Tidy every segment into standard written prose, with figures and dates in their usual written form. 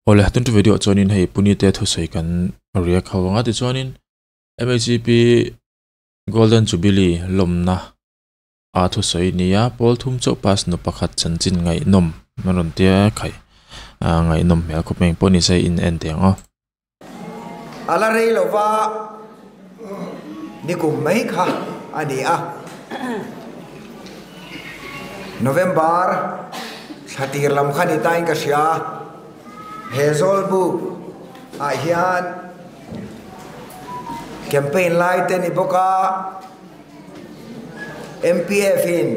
Oleh tentu video chuanin hei punite thu sei kan riak hawanga ti chuanin MHCP Golden Jubilee lomna a thu sei nia pol thum cho pas no pakhat chanchin ngai nom maron tia khai ngai nom mel ko peng poni sei in en teng o ala rei lova ni kum mai kha ani a November thatir lam khani tain ka sia hezol bu a hian campaign light ni boka MPF in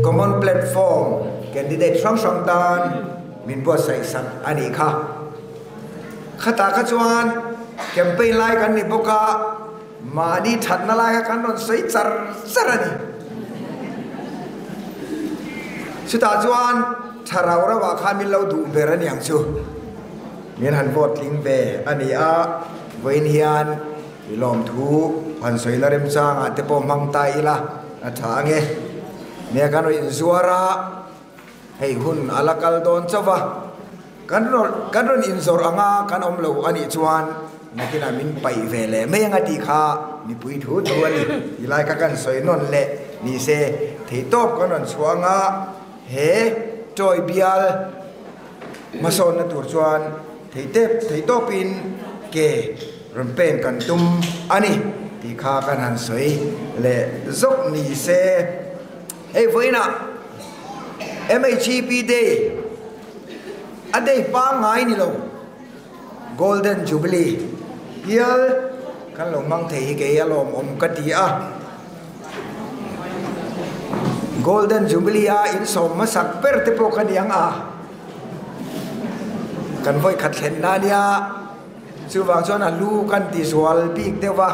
common platform candidate sang dan min bo sai sang ani kha khata ka chuan campaign light kan ni boka mani thatna lai kan non sai char charani suta chuan tharaura wa khamil lo du beran yang chu min han vote ling be ani a voin hian ilom thu han soilarem chang ate po mang tai la athange ne kan in zuara hei hun alakal don chawa kan ron in zor anga kan om lo ani chuan nakina min pai vele me anga ti kha ni pui thu thuani ilai ka kan soi non le ni se thei top kan ron chuanga he toy bial mason na tur chuan thei topin ke pen kan tum ani ti kha kan han soi le zok ni se hey voina MHCP day ade pa ngai ni lo Golden Jubilee hial kan lo mang thei ke alom om ka ti a Golden Jubilee a in som masak per te po kan yang a kan voi khat thlen na nia chu wang chuan a lu kan ti swal big dewa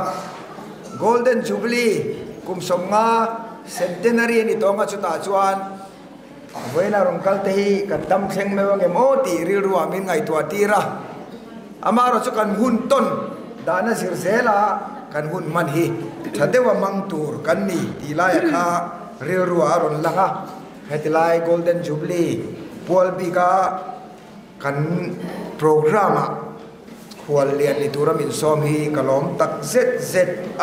Golden Jubilee kum som nga centenary ni tonga chuta chuan voina rong kal te hi kan tam thleng me wang em o ti ri ruwa min ngai tua tira amaro chu kan hun ton dana sir zela kan hun man hi thadewa mang tur kan ni ti la ya kha ri ruwa ron langa hetilai Golden Jubilee pol bika kan programa khwal lian ni turam in som hi kalom tak zz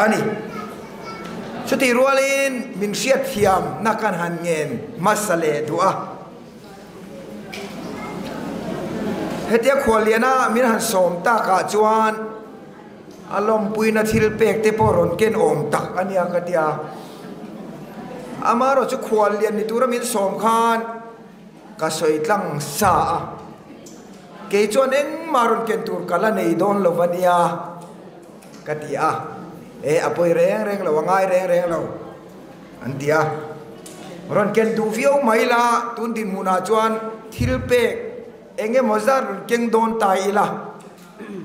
ani chuti rualin min siat thiam nakan han ngen masale dua hetia khwal liana min han som ta ka chuan alom puina thil pek te poron ken om tak ania katia amaro chu khwal lian ni turam in som khan ka soitlang sa ke chuan eng maron ken tur kala nei don lovania katia e apoi reng lo ngai reng lo antia ron ken du vio maila tun din muna chuan thilpe enge mozar ken don tai ila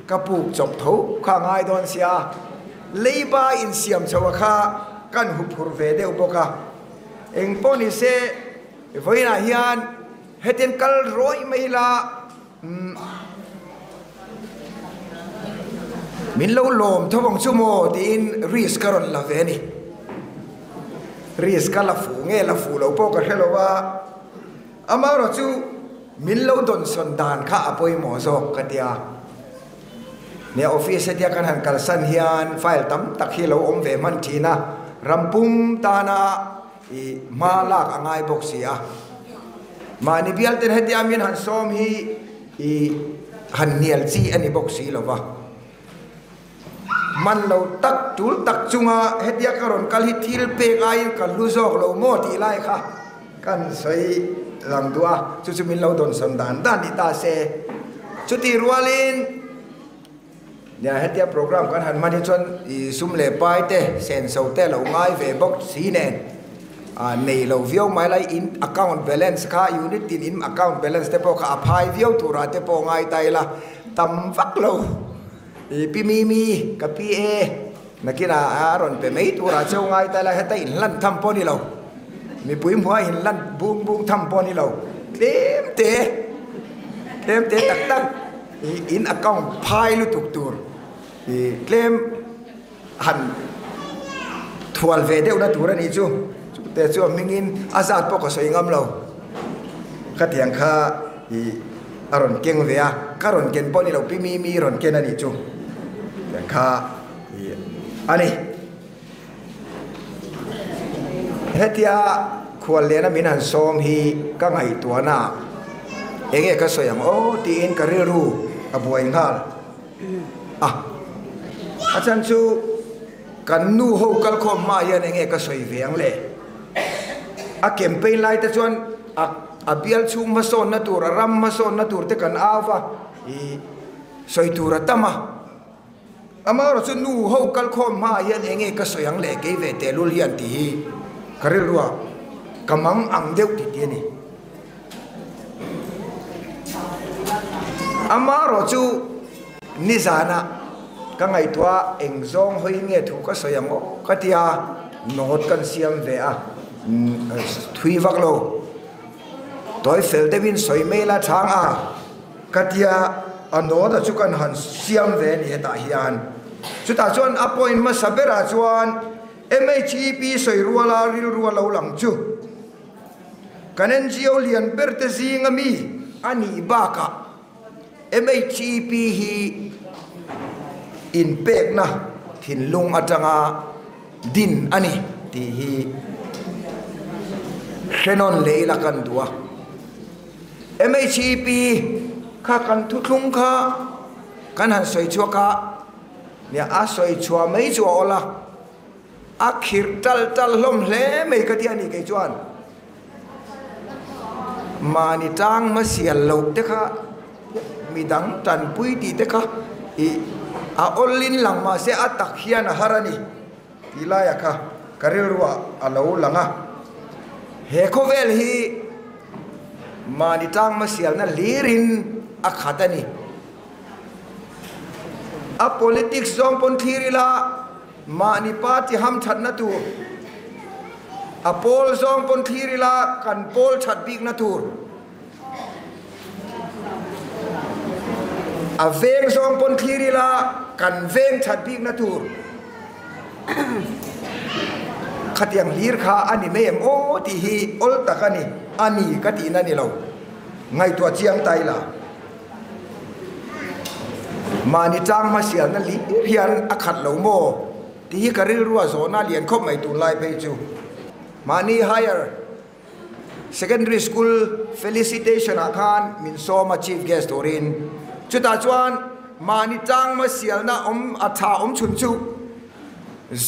kapuk chop tho kha ngai don sia leiba in siam chawa kha kan hu phur ve de upoka eng poni se voina hian heten kal roi maila min lo lom thobong chumo tin risk karon la veni risk kala fu nge la fu lo po ka helowa amaro chu min lo don son dan kha apoi mo zo katia ne office dia kan han kal san hian file tam tak hi lo om ve man thina rampum tana i malak angai boxia mani bial ten hetia min han som hi i han nial chi ani boxi lova man lo tak tul tak chunga hetia karon kal hi thil pe gai kal lu zok lo mo ti lai kha kan sei lang dua chu chu min lo don son dan ni ta se chu ti rualin ya hetia program kan han mani chon i sum le pai te sen so te lo ngai ve box si nen nei lo view mai lai in account balance kha unit in account balance te po kha aphai view tura te po ngai tai la tam vak lo pi mi ka pi e nakina aron pe mei tura chau ngai tai la heta in lan tham po ni lo mi puim hua in lan bung tham po ni lo tem te tak in account phai lu tuk tur claim han thual ve deu na tura ni chu te chu mingin azat po ko soi ngam lo khatiang kha i aron keng vea karon ken poni lo pi mi ron ken ani chu kha ani hetia khwal lena min han som hi ka ngai tua na enge ka soyang o ti in ka ru abuai ngal achan chu kan nu ho kal khom ma yan enge ka soi veang le a campaign lai ta chuan a bial chung ma son na tur ram ma son na tur te kan awa I soi tur tama ama ro chu nu ho kal khom ma yan enge ka soyang le ke ve te lul yan ti ka ri ruwa kamang ang deu ti ti ni ama ro chu ni zana ka ngai tua eng zong hoi nge thu ka soyang o ka tia not kan siam ve a thui vak lo toy fel de win soi me la thang a ka tia ano da chu kan han siam ve ni heta hian chu ta chuan appoint ma sabera chuan MHP soi ruala ril ruala ulang chu kanen gio lian berte zinga mi ani baka MHP hi in pek na thin lung atanga din ani ti hi Shenon leila kan dua MHP kha kan thu thung kha kan han soi chua ka nia a soi chua mai chua ola a khir tal lom hle mai ka ti ani ke chuan mani tang ma sial lo te kha midang tan pui ti te kha I a olin lang ma se atak hian harani ilaya kha karilwa alo langa he khovel hi mani tang ma sial na lirin akhatani a politics zong pon thirila mani party ham that na tu a pol zong pon thirila kan pol that big na tur a veng zong pon thirila kan veng that big na tur khatiang lir kha ani mem o ti hi ol takani ani kati na ni lo ngai tua chiang tai la mani tang ma sial na li hian akhat lo mo ti hi karil ruwa zona lian khop mai tu lai pe chu mani higher secondary school felicitation akhan min so ma chief guest orin chuta chuan mani tang ma sial na atha chun chu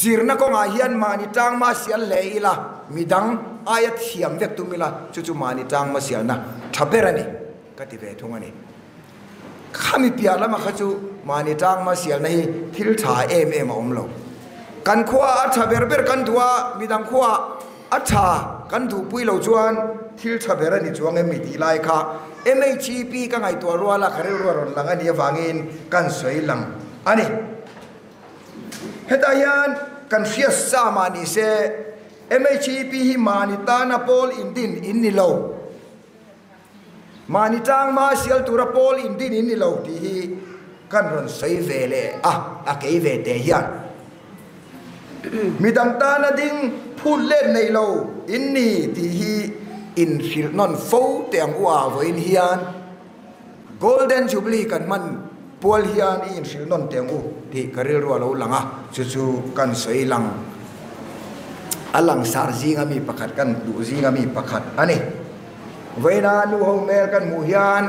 zirna ko nga hian mani tang ma sial leila midang ayat hiam vek tumila chu mani tang ma sial na thaberani kati ve thungani khami piala ma khachu mani tang ma sial na hi thil tha em omlo kan khwa atha berber kan duwa midang khwa atha kan du pui lo chuan thil tha berani chuang em mi ti lai kha MHP ka ngai to ruala khare ron langa ni wangin kan soi lang ani hetayan kan fias sama ni se MHP hi manita na pol indin inni lo manitang ma sial tura pol indin inni lo ti hi kan ron soi vele a ke ve te hian midang ta na ding phul len nei lo inni ti hi in fil non fo te ang wa voin hian golden jubilee kan man pol hian in fil non te ang u ti karil ro lo langa chu kan soi lang alang sar zinga mi pakhat kan du zinga mi pakhat ani voina nu ho mel kan mu hian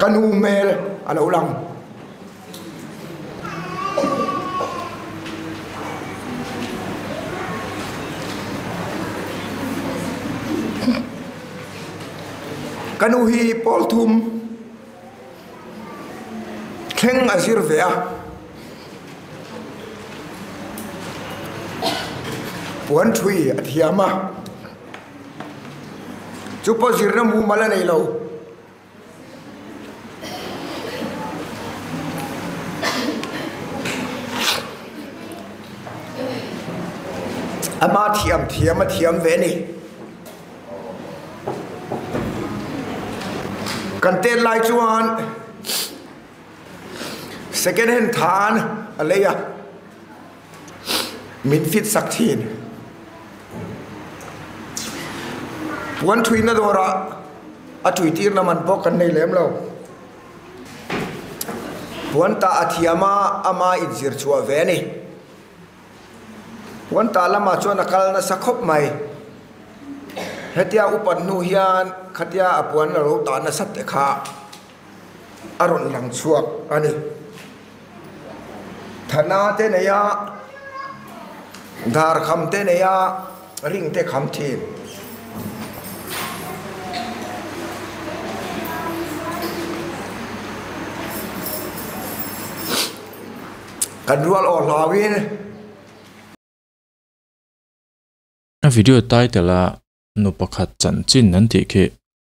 kan u mel alo lang kanu hi polthum kheng azir vea puan thui athiama chupo zirna mu mala nei lo ama thiam ve ni kan tel lai chuan second hand than aleya min fit sakhin puan thui na dora atui tir na man pok kan nei lem lo puan ta athiama ama injir chua ve ni puan ta lama chuan akal na sakhop mai hetia upan nu hian khatia apuan ro ta na sat te kha aron lang chuak ani thana te ne ya dar kham te ne ya ring te kham thin kan rual o lawin a video title nu pakhat chan chin nan ti khe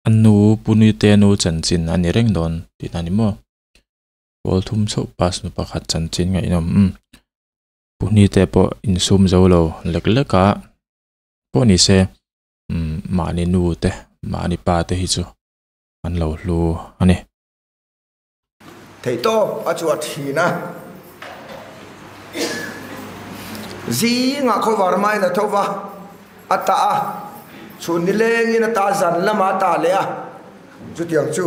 anu puni te nu chan chin ani reng don ti nani mo bol thum so pas nu pakhat chan chin ngai nom puni te po in sum zo lo lek leka po ni se mani nu te mani pa te hi chu an lo lu ani thei to a chuat hi na zi nga kho war mai na thova ata a chun ni leng in ta zan lama ta le a chu tiang chu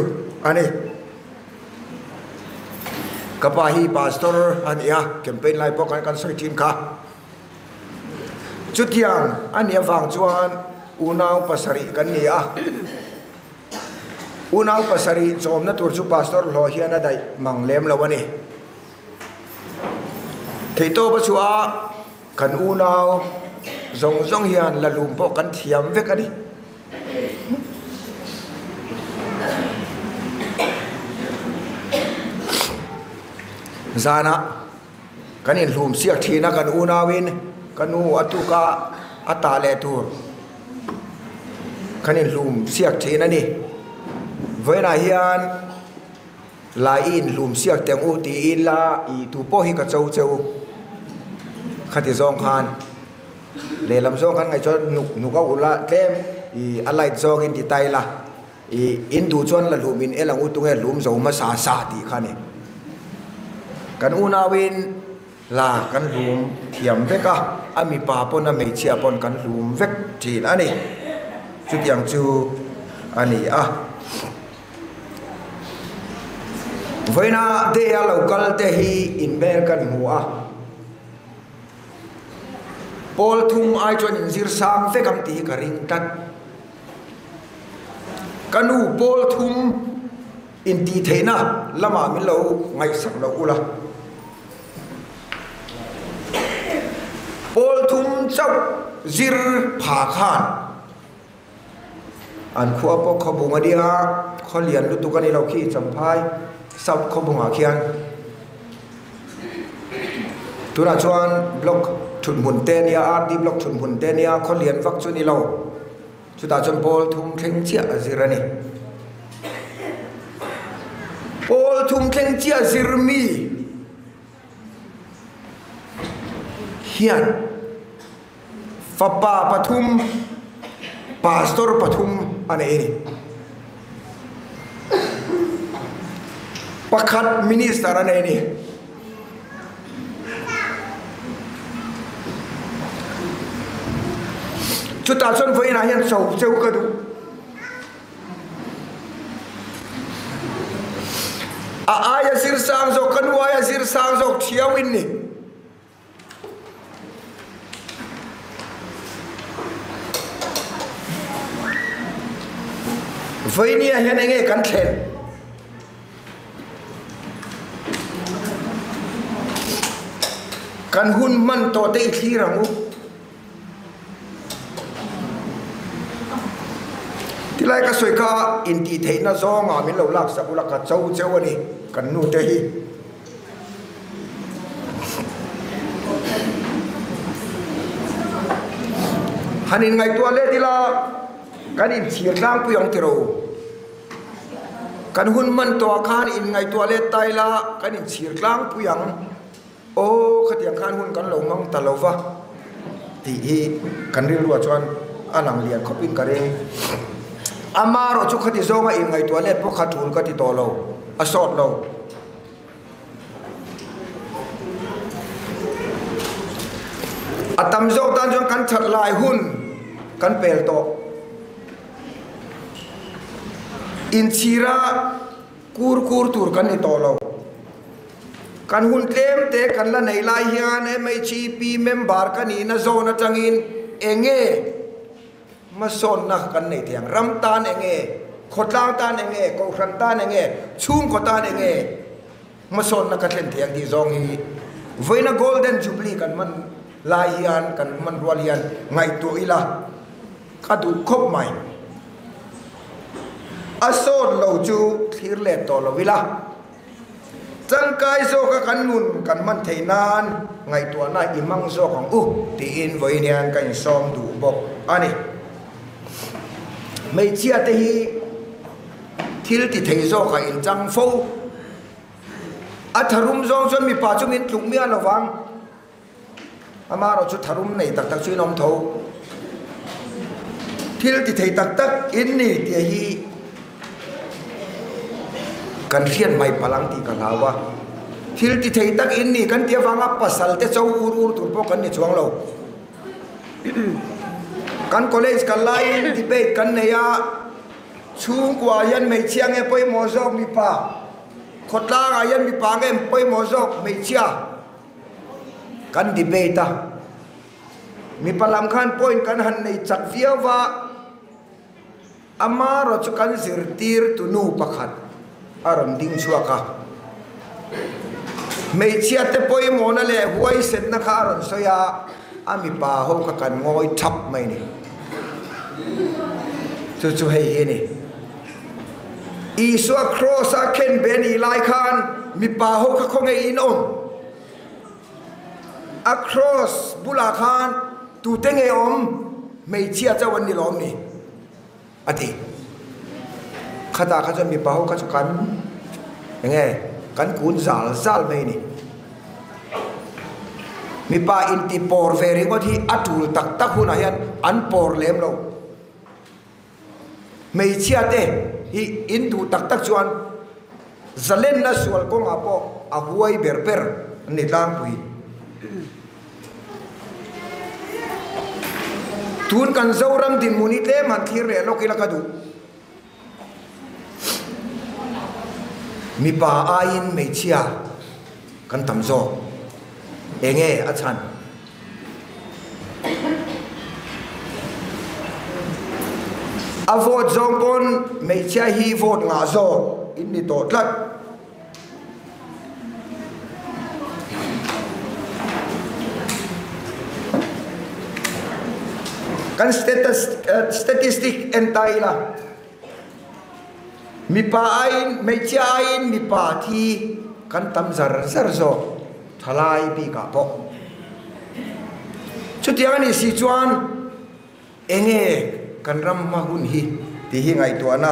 ani kapahi pastor ania campaign lai pok kan soi tin kha chu tiang ania wang chuan unau pasari kan ni a unau pasari chom na tur chu pastor lo hian a dai manglem lawani theito ba chu a kan unau zong hian la lum po kan thiam vek ani zana kanin lum siak thina kan unawin kanu atuka atale tur kanin lum siak thina ni voina hian la in lum siak teng u ti in la I tu po hi ka chau chau khati zong khan le lam zong khan ngai chon nuk ka ula tlem I alai zong in ti tai la I in du chon la lum in elang u tu nge lum zo ma sa ti khani kan unawin la kan lum thiam veka ami pa pon a mei chia pon kan lum vek thin ani chu tiang chu ani a voina de a local te hi in ber kan hua pol thum ai chon in zir sam ve kam ti ka ring tat kanu pol thum in ti theina lama min lo ngai sak lo ula pol thum chau zir pha khan an khuwa po khobunga dia kholian lu tu kani lo khi champhai sab khobunga khian tuna chuan block thun mun te nia RD block thun mun te nia kholian vak chu ni lo chu ta chon pol thum thleng chia zirani pol thum thleng chia zirmi hian fapa pathum pastor pathum ane ni pakhat minister ane ni chuta chon voina hian cheu ka du a aya sir sang zo kan waya sir sang zo thiawin ni voinia hian enge kan thlen kan hun man to te thiramu tilai ka soi ka in ti theina zonga min lo lak sa ula ka chau chau ani kan nu te hi hanin ngai to le dila kan in thir lang pu yong tiro kan hun man to khan in ngai to le tai la kan in thir lang pu yang o khatiang khan hun kan lo mang ta lo wa ti hi kan ri ruwa chuan alang lian khopin ka re amaro chu khati zonga in ngai to le po khathul ka ti to lo asot lo atam zo tan jong kan chat lai hun kan pel to in chira kur tur kan ni tolo kan hun tlem te kan la nei lai hian MHP member kan ni na zona changin enge mason na kan nei tiang ram tan enge khotlang tan enge ko khran tan enge chung ko tan enge mason na ka thlen tiang di zong hi voina golden jubilee kan man lai hian kan man rual hian ngai tu ila ka du khop mai asod lo chu thir le to lo vila chang kai zo ka kan nun kan man theinan ngai tu na imang zo khong ti in voi nian kan som du bok ani mei chia te hi thil ti thei zo ka in chang fo a tharum zong chon mi pa chu min tlung mi an lawang ama ro chu tharum nei tak tak chu nom tho thil ti thei tak tak in ni ti hi kan khian mai palang ti ka lawa thil ti thei tak in ni kan tia wanga pasal te chau ur tur po kan ni chuang lo kan college kan lai debate kan ne ya chung kwa yan mei chiang e poi mo zok mi pa khotla ga yan mi pa nge poi mo zok mei chia kan debate ta mi palam khan point kan han nei chak viawa ama ro chu kan zir tir tu nu pakhat aram ding chuaka mei chia te poi mo na le huai set na kha ron soya ami pa ho ka kan ngoi thap mai ni chu hei ni iswa cross a ken beni lai khan mi pa ho ka khong in on across bula khan tu tenge om mei chia chawan ni lom ni ati khata kha mi pa ho ka kan nge kan kun zal mai ni mi pa in ti por veri ko thi atul tak tak huna hian an por lem lo mei chia te hi in du tak tak chuan zalen na sual ko nga po a huai berber ni tang pui tun kan zoram din munite man thir re lo kila kadu mi pa ain mei chia kan tam zo enge achan a vote zong kon mei chia hi vote nga zo in ni to tlat kan statistic entaila mi pa ain mei chia ain mi pa thi kan tam zar zo thalai bi ka po chutiang ni si chuan enge kan ram ma hun hi ti hi ngai to na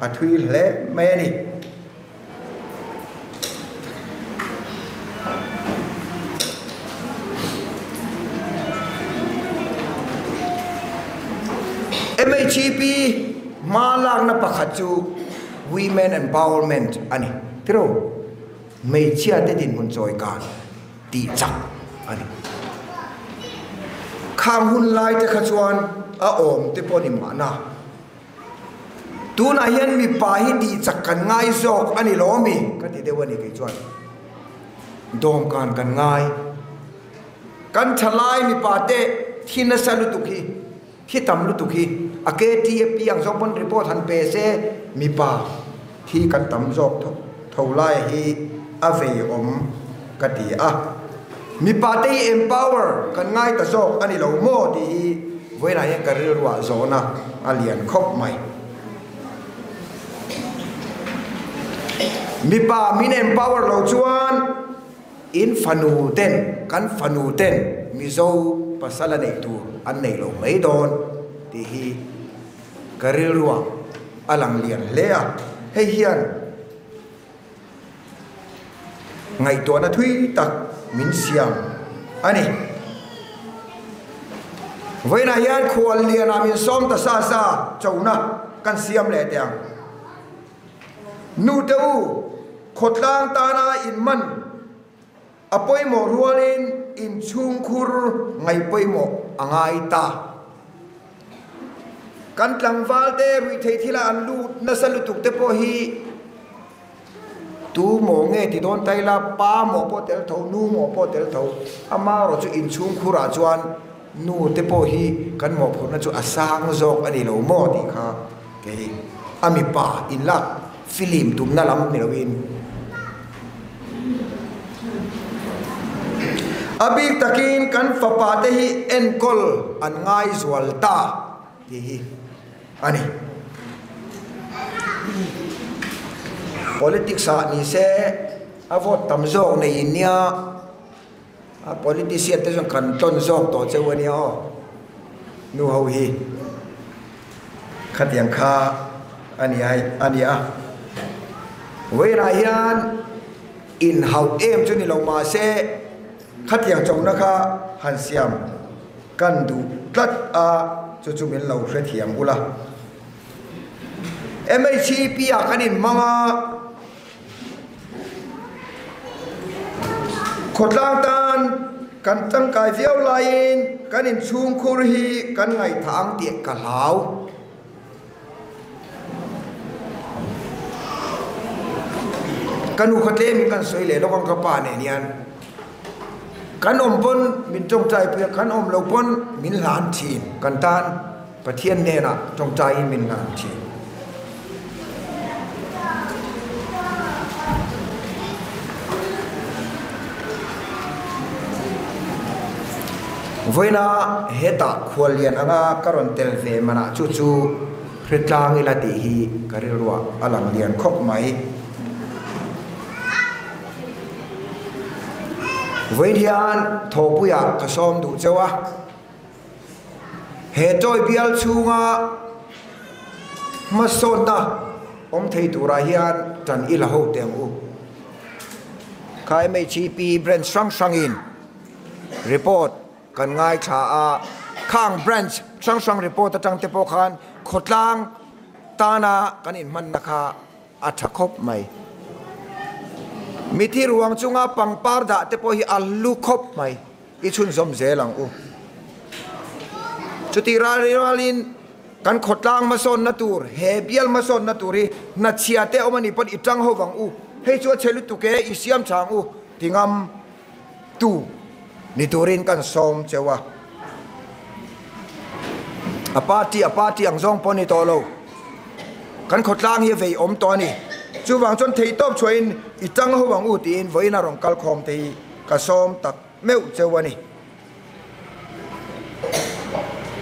a thui hle me ni MHP malang na pakhat chu women empowerment ani pero mei chia te din mun choi kan ti chak ani kham hun lai te kha chuan a om te poni mana tu na hian mi pa hi ti chak kan ngai zok ani lomi ka ti dewani ke chuan dom kan ngai kan thalai mi pa te thina salu tu ki khi tam lu tu ki ake ti piang zok bon report han pe se mi pa thi kan tam zok tholai hi ave om ka ti a mi pa te empower kan ngai ta zok ani lo mo ti voi na ya karir wa zona alian khop mai mi pa min empower lo chuan in fanu ten kan fanu ten mi zo pasala nei tu an nei lo mai don ti hi karir wa alang lian lea hei hian ngai to na thui tak min siam ani voi na hian khol lian amin som ta sa chona kan siam le tiang nu teu khotlang ta na in man apoi mo rualin in chung khur ngai poi mo angai ta kan tlang valte rui thei thila an lu na salu tuk te po hi tu mo nge ti don tai la pa mo po tel tho nu mo po tel tho ama ro chu in chung khura chuan nu te po hi kan mo phun na chu asang zok ani lo mo ti kha ke ami pa in lak film tum na lam mi lowin abik takin kan fapa te hi enkol an ngai zual ta ti hi ani politics ni se avot tam zok nei nia a politician te jong kan ton zok to chewani o nu ho hi khat yang kha ani ai ani a we ra hian in hau em chu ni lo ma se khat yang chong na kha han siam kan du tlat a chu chu min lo hre thiam ula MHP a kanin manga khotlang tan kan tang kai viau lain kanin chung khur hi kan ngai thang tiek ka lau kanu khotle mi kan soi le lokang ka pa ne nian kan om pon min tong chai pe kan om lo pon min lan thin kan tan pathian ne na tong chai min lan thin voina heta khwalian anga karon tel ve mana chu chu hretlang ila ti hi karilwa alang lian khop mai voinian thopuya kasom du chawa he toy bial chunga masona om thei tura hian tan ila ho teng u kai mai chi pi brand sang in report kan ngai tha a khang branch sang report atang te po khan khotlang tana kan in man nakha athakop mai mithi ruang chunga pangpar da te po hi alu khop mai I chun zom zelang u chuti ralin kan khotlang mason natur he bial mason naturi na chiate omani pot itang ho wang u hei chu chelu tuke isiam chang u tingam tu niturin kan som chewa apati ang zong poni tolo kan khotlang hi vei om to ni chu wang chon thei top choin itang ho wang u tin voina rong kal khom thei ka som tak meu chewa ni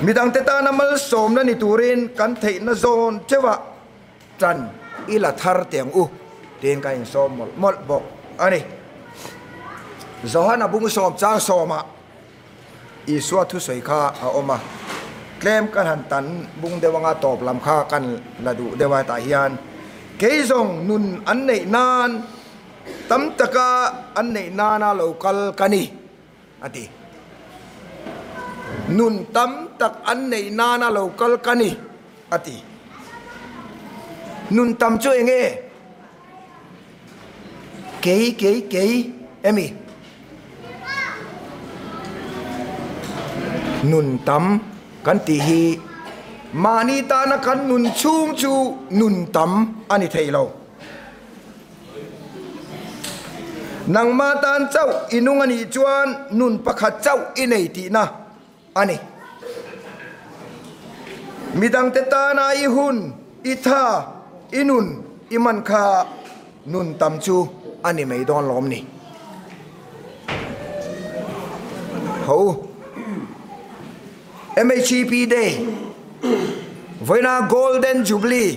midang te ta namal som na niturin kan thei na zon chewa tran ila thar tiang u tin ka in som mol bok ani zohana bung som chang soma iswa thu soi kha a oma klem kan han tan bung dewanga top lam kha kan ladu dewa ta hian keizong nun an nei nan tam taka an nei nana local kani ati nun tam tak an nei nana local kani ati nun tam chu enge kei emi nun tam kan ti hi mani ta na kan nun chung chu nun tam ani theilo nang ma tan chau inung ani chuan nun pakhat chau inei ti na ani midang te ta na I hun I tha inun iman kha nun tam chu ani mei don lom ni ho MHP Day voina Golden Jubilee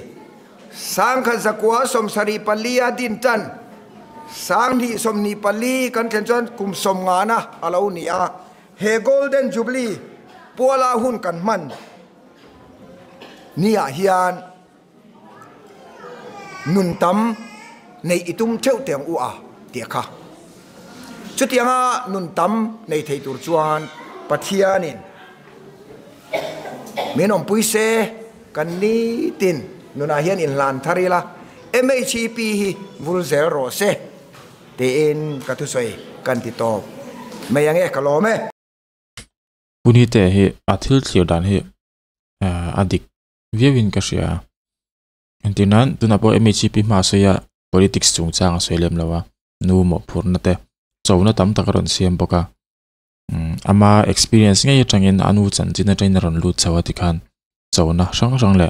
sang kha zakwa som sari palia din tan sang ni som ni pali kan chen chuan kum som nga na alo ni a he Golden Jubilee pola hun kan man ni a hian nun tam nei itum cheu teng u a tia kha chutianga nun tam nei thei tur chuan pathianin menom puise kan ni tin nuna hian in lan tharila MHP hi vulzel ro se te in katu soi kan ti top mayange kalome puni te hi athil thlir dan hi adik viewin ka sia antinan tunapo MHP ma soya politics chung chang soilem lawa nu mo phurna te chawna tam takaron siam boka ama experience nge tangin anu chanchina trainer ron lu chawati khan chawna sang le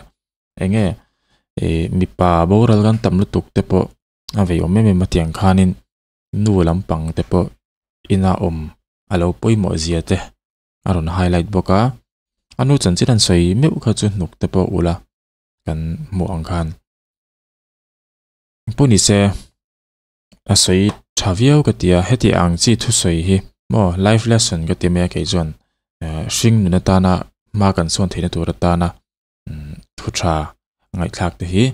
enge mi pa boral gan tam lu tuk te po ave ome me matiang khanin nu lampang te po ina alo poimo ziate aron highlight boka anu chanchiran soi meu kha chu nuk te po ula kan mu angkhan puni se asoi thaviau ka tia heti ang chi thu soi hi mo life lesson ka ti me ke jon shing nu ta na ma kan son theina tur ta na thu tha ngai thak te hi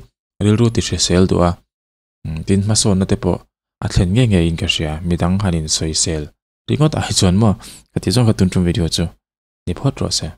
ril ru ti she sel do a tin ma son na te po a thlen nge in ka sia midang hanin soi sel ringot a jon mo ka ti jon ka tun video chu ni phot ro se